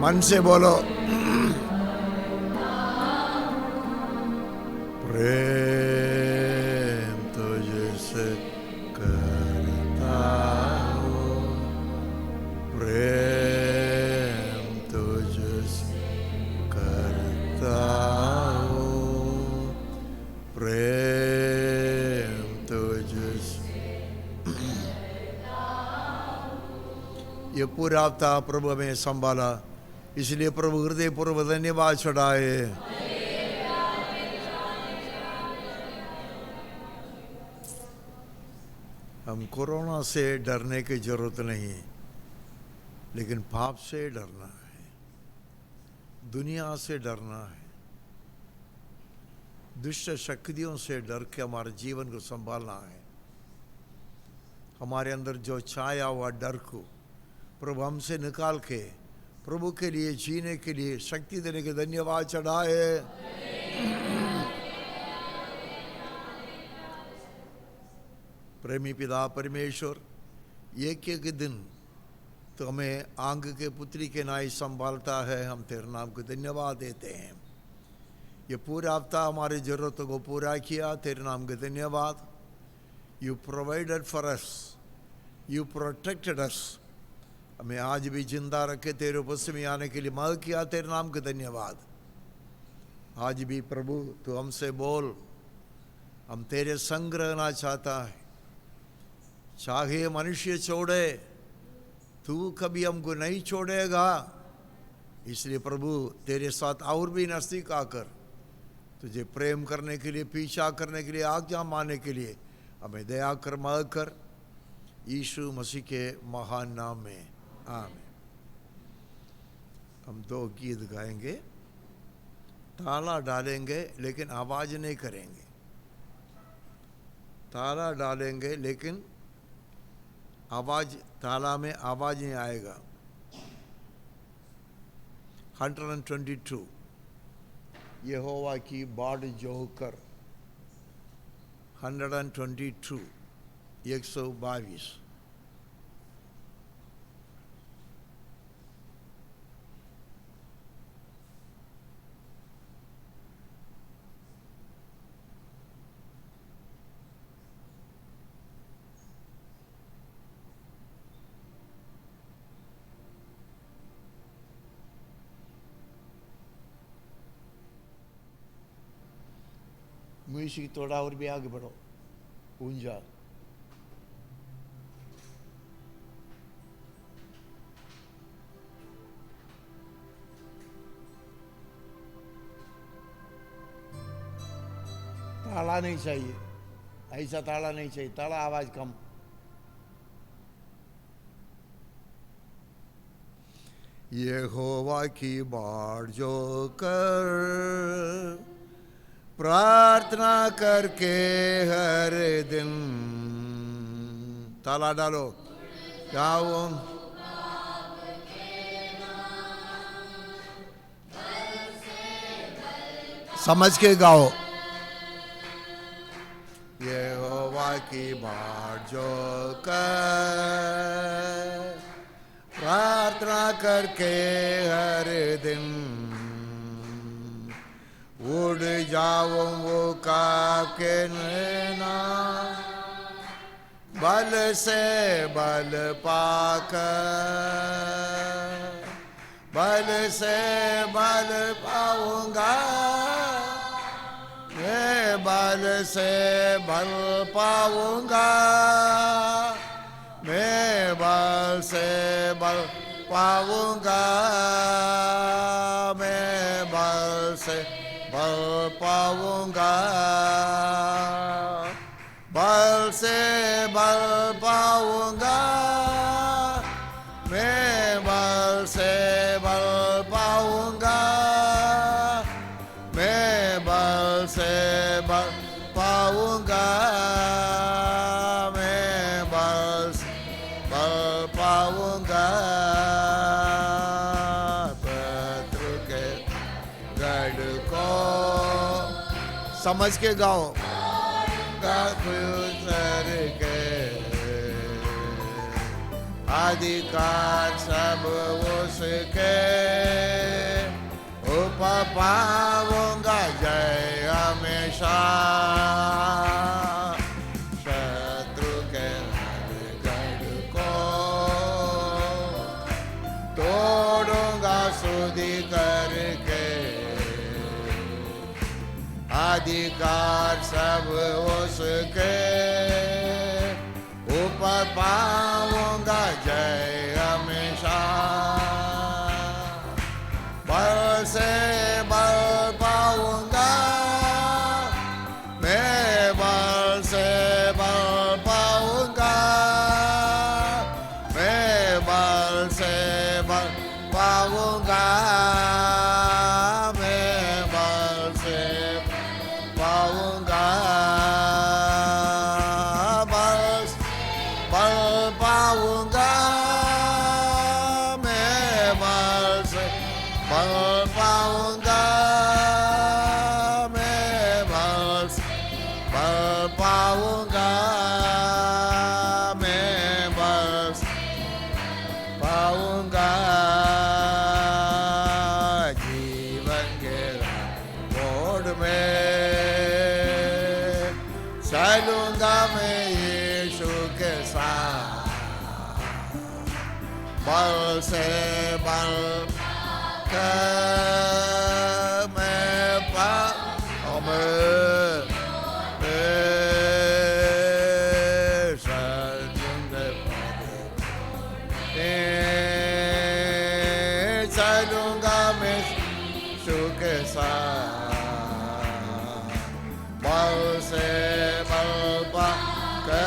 मन से बोलो, प्रेम तुझसे करता हूँ, प्रेम तुझसे करता हूँ, प्रेम तुझसे। ये पूरा हफ्ता प्रभु हमें संभाला, इसलिए प्रभु हृदय पूर्वक धन्यवाद चढ़ाए। हम कोरोना से डरने की जरूरत नहीं, लेकिन पाप से डरना है, दुनिया से डरना है, दुष्ट शक्तियों से डर के हमारे जीवन को संभालना है। हमारे अंदर जो छाया हुआ डर को प्रभु हमसे निकाल के प्रभु के लिए जीने के लिए शक्ति देने के धन्यवाद चढ़ाए। प्रेमी पिता परमेश्वर, एक एक दिन तो हमें आंग के पुत्री के नाई संभालता है, हम तेरे नाम को धन्यवाद देते हैं। ये पूरा हफ्ता हमारी ज़रूरतों को पूरा किया, तेरे नाम के धन्यवाद। You provided for us, you protected us, हमें आज भी जिंदा रखे, तेरे उपस्थिति में आने के लिए मदद किया, तेरे नाम के धन्यवाद। आज भी प्रभु तू हमसे बोल, हम तेरे संग रहना चाहता है, चाहे मनुष्य छोड़े तू कभी हमको नहीं छोड़ेगा। इसलिए प्रभु तेरे साथ और भी नज़दीक आकर तुझे प्रेम करने के लिए, पीछा करने के लिए, आज्ञा मानने के लिए हमें दया कर, मदद कर, यीशु मसीह के महान नाम में आमीन। हम दो गीत गाएंगे, ताला डालेंगे लेकिन आवाज़ नहीं करेंगे, ताला डालेंगे लेकिन आवाज, ताला में आवाज नहीं आएगा। 122 यहोवा की बाट जोकर, 122 122। म्यूजिक थोड़ा और भी आगे बढ़ो, ऊंजा। ताला नहीं चाहिए, ऐसा ताला नहीं चाहिए, ताला आवाज कम। यहोवा की बाट जो कर, प्रार्थना करके हर दिन, ताला डालो, जाओ समझ के गाओ। यहोवा की बाट जो कर, प्रार्थना करके हर दिन, उड़ जाओ वो काब के नैना, बल से बल पाकर, बल से बल पाऊंगा, मैं बल से बल पाऊंगा, मैं बल से बल पाऊंगा, मैं बल से बल पाऊंगा, बल से बल पाऊंगा, मैं बल से बल पाऊंगा, मैं बल से बल पाऊंगा, मैं बल से बल पाऊंगा। पत्र के गढ़ को समझ के गाओ, सर के अधिकार सब उसके, पाऊंगा जय हमेशा शत्रु के गढ़ को तोड़ूंगा स्तुति करके अधिकार सब उसके ऊपर पाऊंगा जय हमेशा बल से बल पाऊंगा मैं बल से बल पाऊंगा मैं बल से बल पाऊंगा मैं बल से पाऊंगा बल पाऊंगा मैं बल से बल पाऊंगा मैं बल पाऊंगा मैं बल पाऊंगा जीवन के मोड़ में चलूंगा मैं यीशु के साथ बल से बल मैं पाऊंगा चलूंगा मैं यीशु के साथ बल से बल पाकर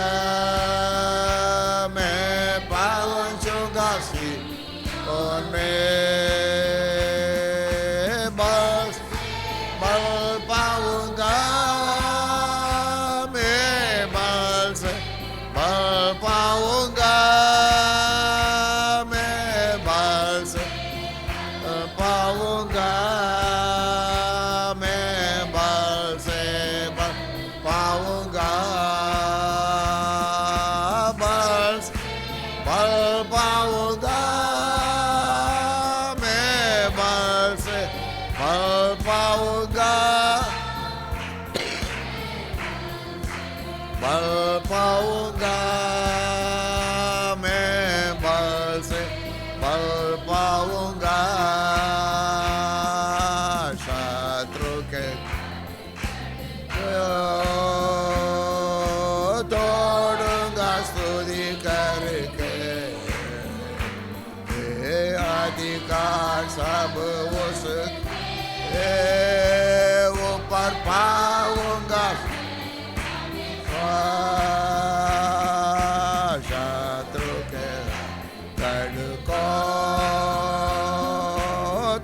मैं पहुंचूंगा सीओन में बल पाऊंगा मैं बल से बल पाऊंगा मैं बल से पाऊंगा मैं बल से बल पाऊंगा बल पाऊंगा मैं बल से बल पाऊंगा बल पाऊंगा मैं बल से बल पाऊंगा शत्रु के तोड़ूंगा स्तुति करके अधिकार सब उसके ऊपर पाऊंगा शत्रु के गढ़ को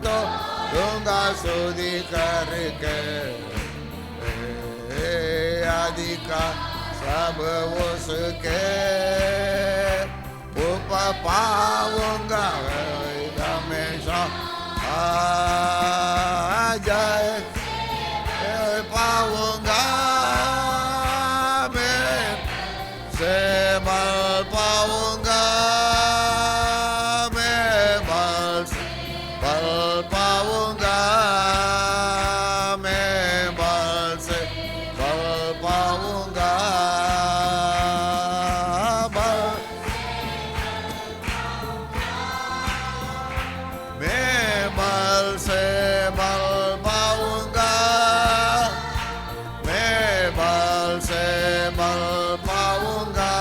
तो दूंगा स्तुति करके अधिकार सब उसके ऊपर पाऊंगा हमेशा जय पाऊंगा मैं से बल पाऊंगा मैं बल पाऊंगा मैं बल से बल पाऊंगा मैं बल से बल पाऊंगा मैं बल से बल पाऊंगा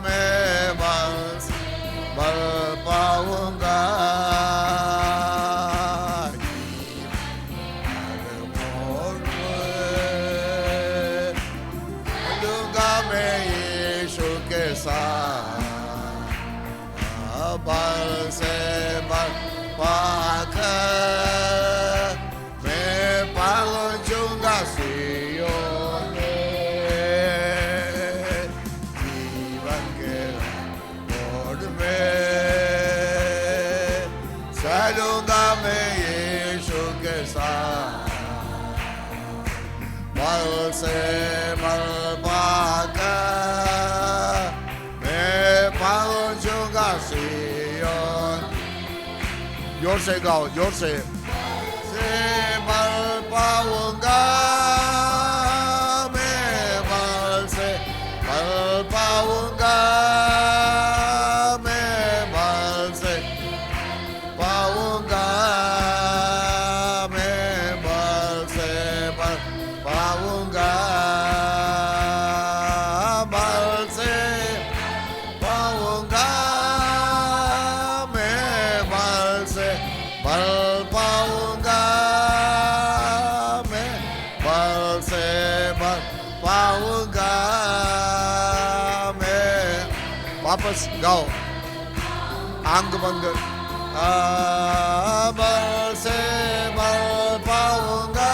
मैं बल पाऊंगा लूंगा मैं यीशु के साथ बल से बल पाकर मैं पहुंचूंगा सीओन में जीवन के मोड़ में चलूंगा मैं यीशु के साथ बल से बल पाकर मैं पहुंचूंगा सीओन जोर से गाओ जोर से पाऊंगा मैं बल से बल पाऊंगा मैं बल से पाऊंगा मैं बल से बल पाऊंगा बल से पाऊंगा मैं बल से बल पाऊंगा मैं बल से बल पाऊंगा मैं वापस गाओ अंग बंद बल से बल पाऊंगा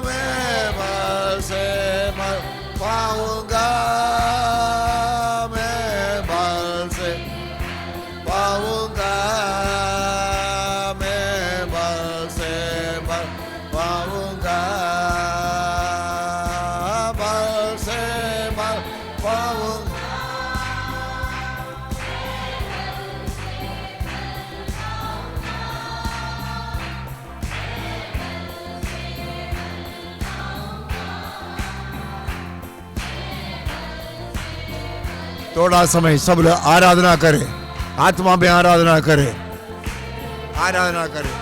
मैं बल से बल पाऊंगा मैं बल से पाऊंगा मैं बल से बल पाऊंगा बल से बल पाऊंगा थोड़ा समय सब लोग आराधना करें आत्मा में आराधना करें आराधना करें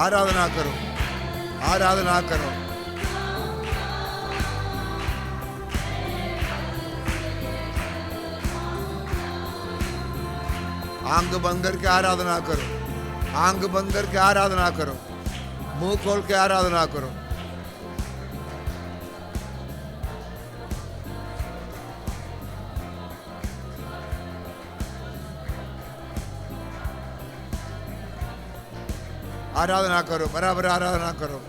आराधना करो आराधना करो आंग बंद करके आराधना करो आंग बंद करके आराधना करो मुंह खोल के आराधना करो आराधना करो बराबर आराधना करो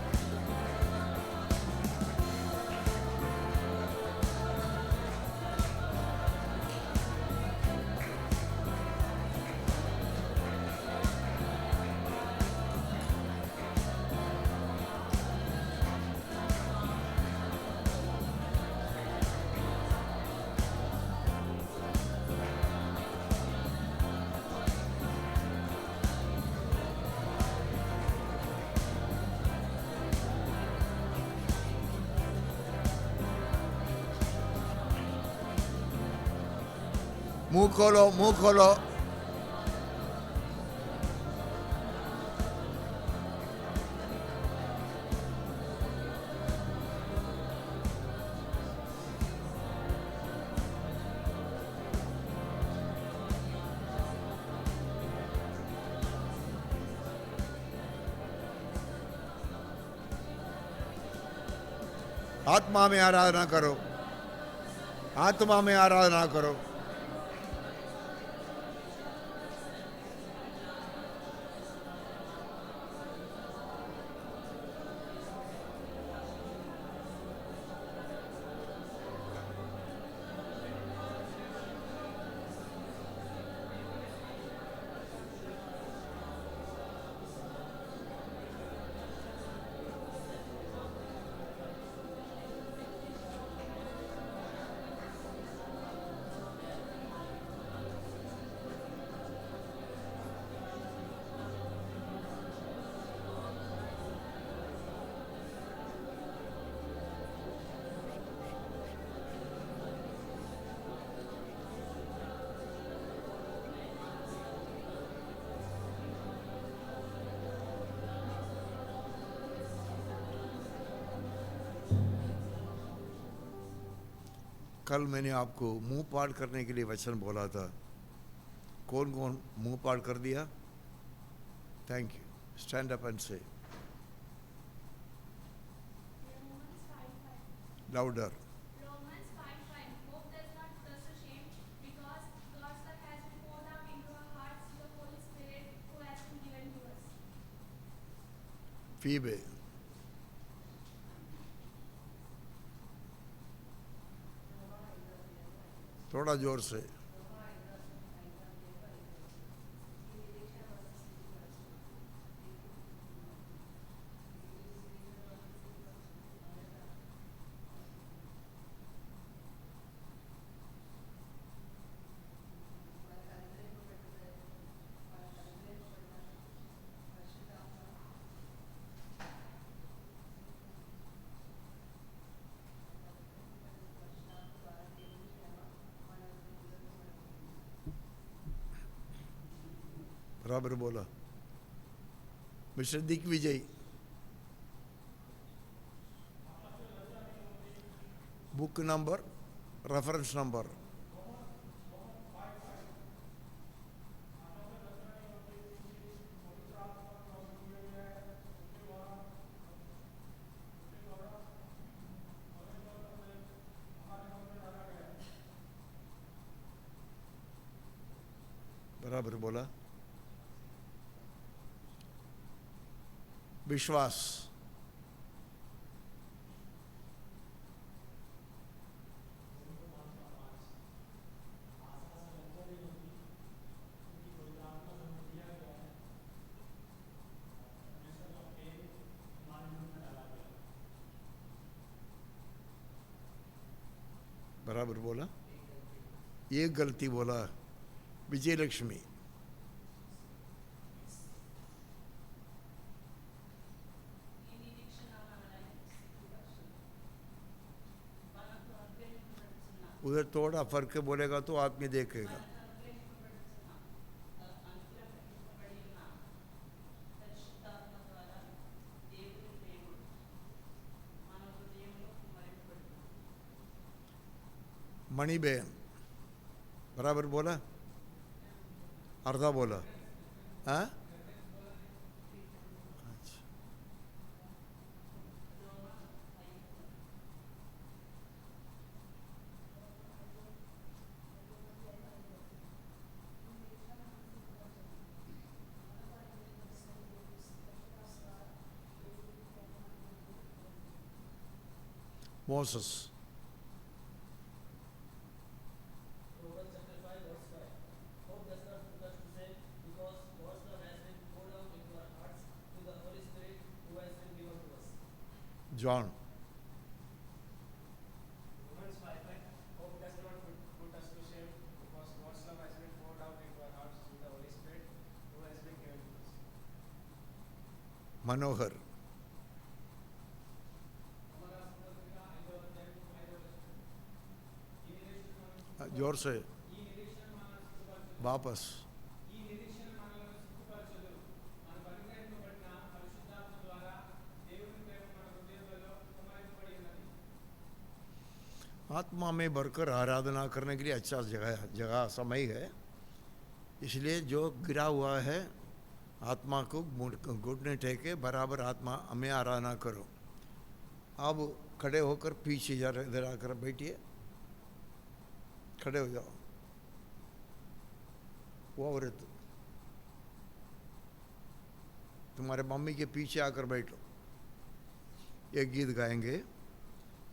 मुंह खोलो मुंह खोलो आत्मा में आराधना करो आत्मा में आराधना करो कल मैंने आपको मुंह पाठ करने के लिए वचन बोला था कौन कौन मुंह पाठ कर दिया thank you stand up and से louder Romans 5:5 Hope does not put us to shame because God's love has been poured out into our hearts through the Holy Spirit who has been given to us. Phoebe थोड़ा जोर से बराबर बोला। Mister Digvijay, book number, reference number. बराबर बोला। विश्वास, बराबर बोला। एक गलती बोला। विजयलक्ष्मी, उधर थोड़ा फर्क बोलेगा तो आदमी देखेगा। मणिबेन, बराबर बोला, अर्धा बोला। हाँ, अच्छा। Moses, Proverbs chapter 5, verse 5. Hope does not put us to shame, because God's love has been poured out into our hearts through the Holy Spirit who has been given to us. John, Romans 5:5. Hope does not put us to shame, because God's love has been poured out into our hearts through the Holy Spirit who has been given to us. मनोहर, जोर से वापस। ఈ నిరీక్షణ మనలను సిద్ధపరచును. మన పరిగణింపబడిన పరిశుద్ధాత్మ ద్వారా దేవుని ప్రేమ మన హృదయాలలో కుమ్మరింపబడి ఉన్నది. आत्मा में भरकर आराधना करने के लिए अच्छा जगह समय है। इसलिए जो गिरा हुआ है आत्मा को घुटने टेके बराबर आत्मा हमें आराधना करो। अब खड़े होकर पीछे इधर आकर बैठिए, खड़े हो जाओ। वो औरत तुम्हारे मम्मी के पीछे आकर बैठो। एक गीत गाएंगे,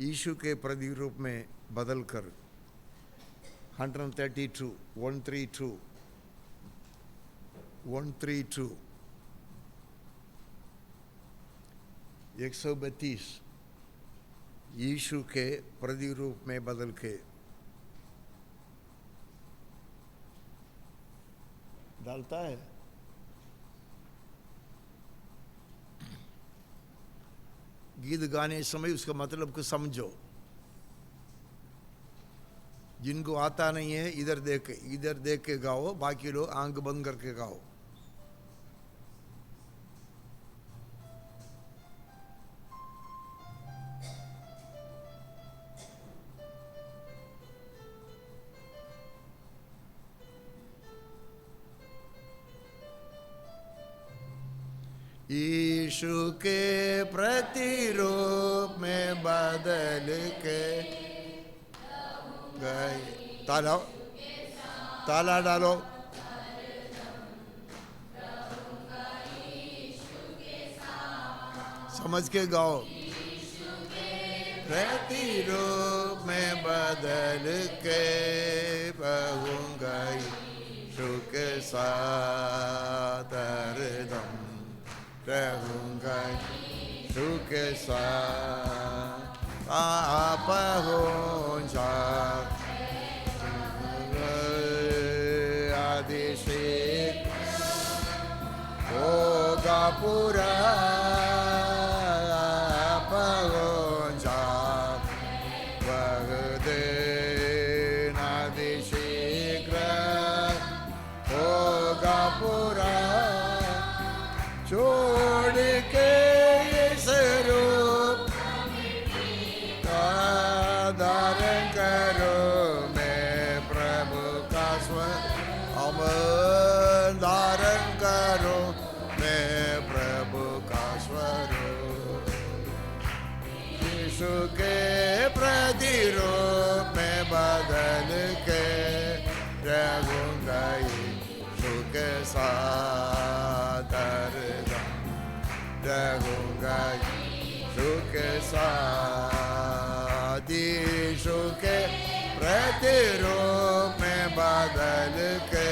यीशु के प्रतिरूप में बदल कर। 132 132 132 132 यीशु के प्रतिरूप में बदल के। डालता है। गीत गाने समय उसका मतलब को समझो। जिनको आता नहीं है इधर देख के गाओ, बाकी लोग आंख बंद करके गाओ। यीशु के प्रतिरूप में बदल के गए। ताला डालो। समझ के गाओ। प्रतिरूप में बदल के रहूंगा यीशु के साथ हरदम, रहूंगा यीशु के साथ। आप पहुंचा अभिषेक होगा पूरा। पहुंचा वह दिन अभिषेक होगा पूरा। धारण करो मैं प्रभु का अमन धारण करो मैं प्रभु का स्वरूप यीशु के प्रतिरूप में बदल के रहूंगा यीशु के साथ रहूंगा यीशु के साथ यीशु के प्रतिरूप में बदल के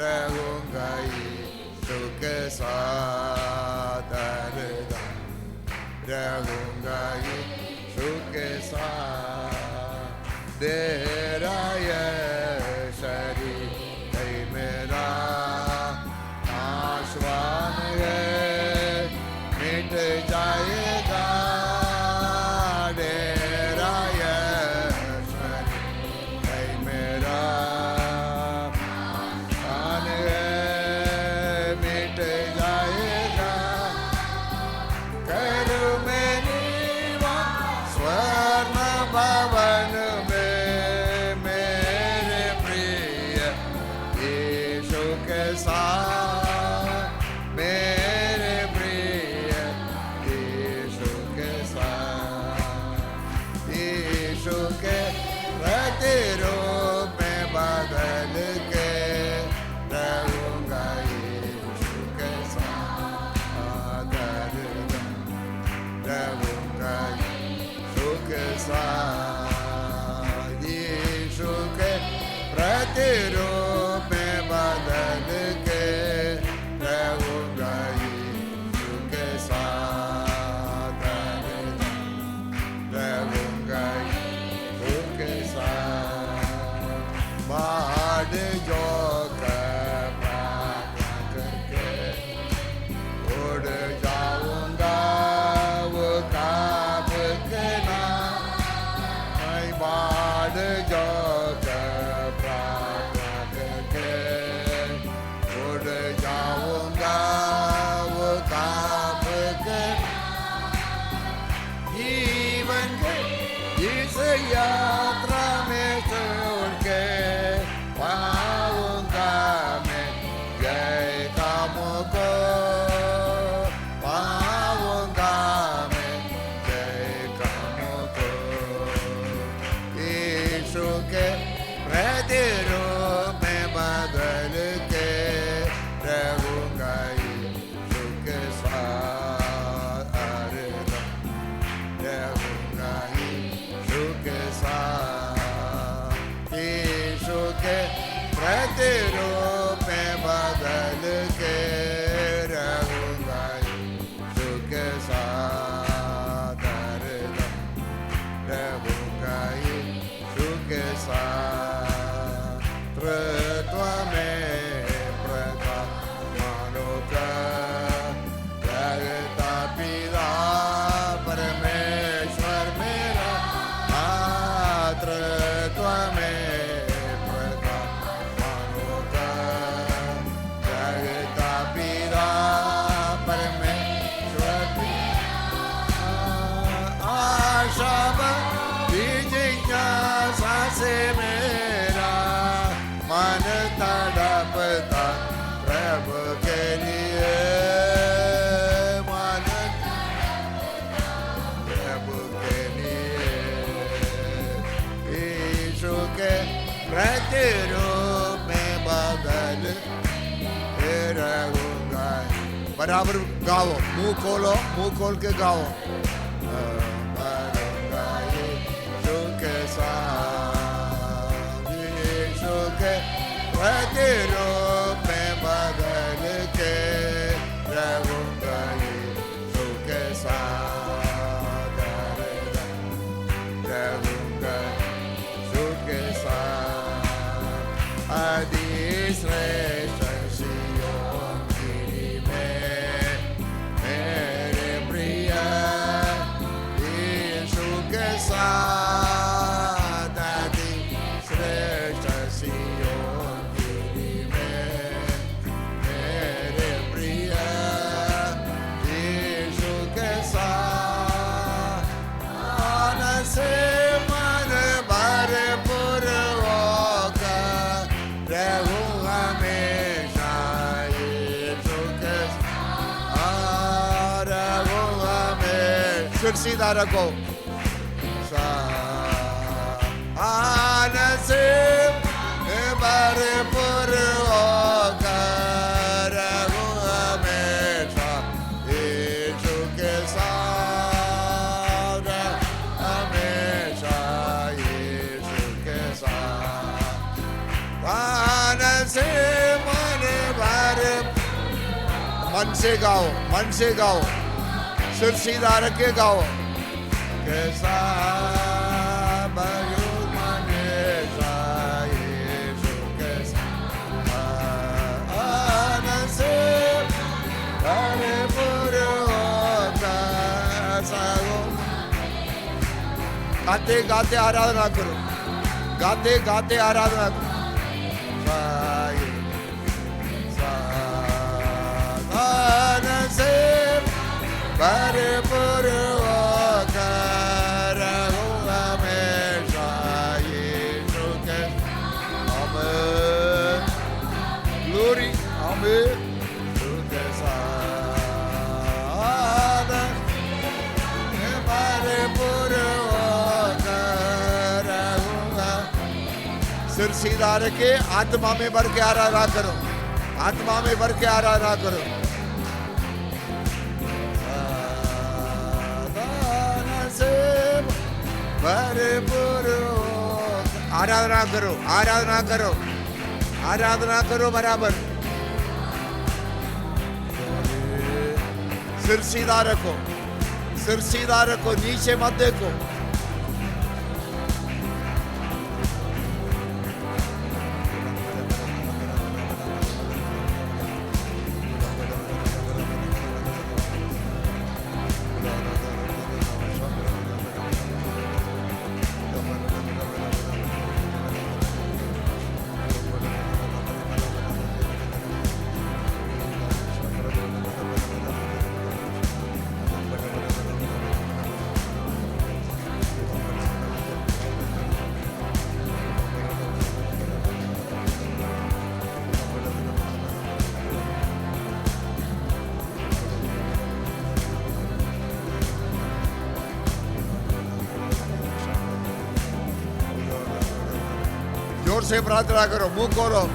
रहूंगा यीशु के साथ रहूंगा यीशु के साथ तेरा यह शरीर है मेरा नाशवान है मिट जाएगा तेरा यह शरीर है मेरा नाशवान है मिट जाएगा करूँ मैं निवास स्वर्ण भवन में मेरे प्रिय यीशु के साथ मेरे प्रिय यीशु के साथ यीशु के प्रतिरूप में बदल के रहूंगा यीशु के साथ रहूंगा यीशु के साथ यीशु के प्रतिरूप में बदल के रहूंगा यीशु के साथ रहूंगा यीशु के साथ बाढ़ जो प्रार्थना करके उड़ जाऊंगा वो काब के नाम मैं बाढ़ जो प्रार्थना करके उड़ जाऊंगा वो काब के जीवन के इस यात्रा में छोड़ के पाऊंगा मैं जय कामों को पाऊंगा मैं जय कामों को यीशु के प्रतिरूप में बदल के रहूंगा यीशु के साथ रहूंगा यीशु के साथ यीशु के प्रतिरूप में बदल के रहूंगा यीशु के साथ रहूंगा यीशु के साथ तत्व में प्रकाश मानो का जगता पिता परमेश्वर मेरा तत्व में प्रकाश मानो का जगता पिता परमेश्वर आशा जिज्ञासा से मेरा मन तड़पता प्रभु के लिए मन प्रभु के लिए यीशु के प्रतिरूप में बदल रहूंगा बराबर गाओ मुंह खोल के गाओ रहूंगा यीशु के साथ यीशु के प्रतिरूप में बदल के रहूंगा यीशु के साथ रहूंगा यीशु के साथ अधिश्रेष्ठ सिय्योन गिरी में मेरे प्रिय यीशु के साथ अधिश्रेष्ठ सिय्योन गिरी में मेरे प्रिय यीशु के साथ सिर सीधा रखो। से भरपूर होकर रहूं हमेशा यीशु के साथ, हमेशा यीशु के साथ। प्राण से मन भर, मन से गाओ, मन से गाओ, सिर सीधा रख के गाओ। कैसा भरू हमेशा यीशु के साथ, से भरपूर होकर रहूं। गाते गाते आराधना करो, गाते गाते आराधना करो। से भरपूर होकर रहूं हमेशा यीशु के। आमीन, ग्लोरी, आमीन। यीशु के साथ भरपूर होकर रहूंगा। सिर सीधा रखे, आत्मा में भर के आराधना करो, आत्मा में भर के आराधना करो। भरपूर आराधना करो, आराधना करो, आराधना करो बराबर। सिर सीधा रखो, सिर सीधा रखो, नीचे मत देखो। जोर से प्रार्थना करो, मुंह खोलो।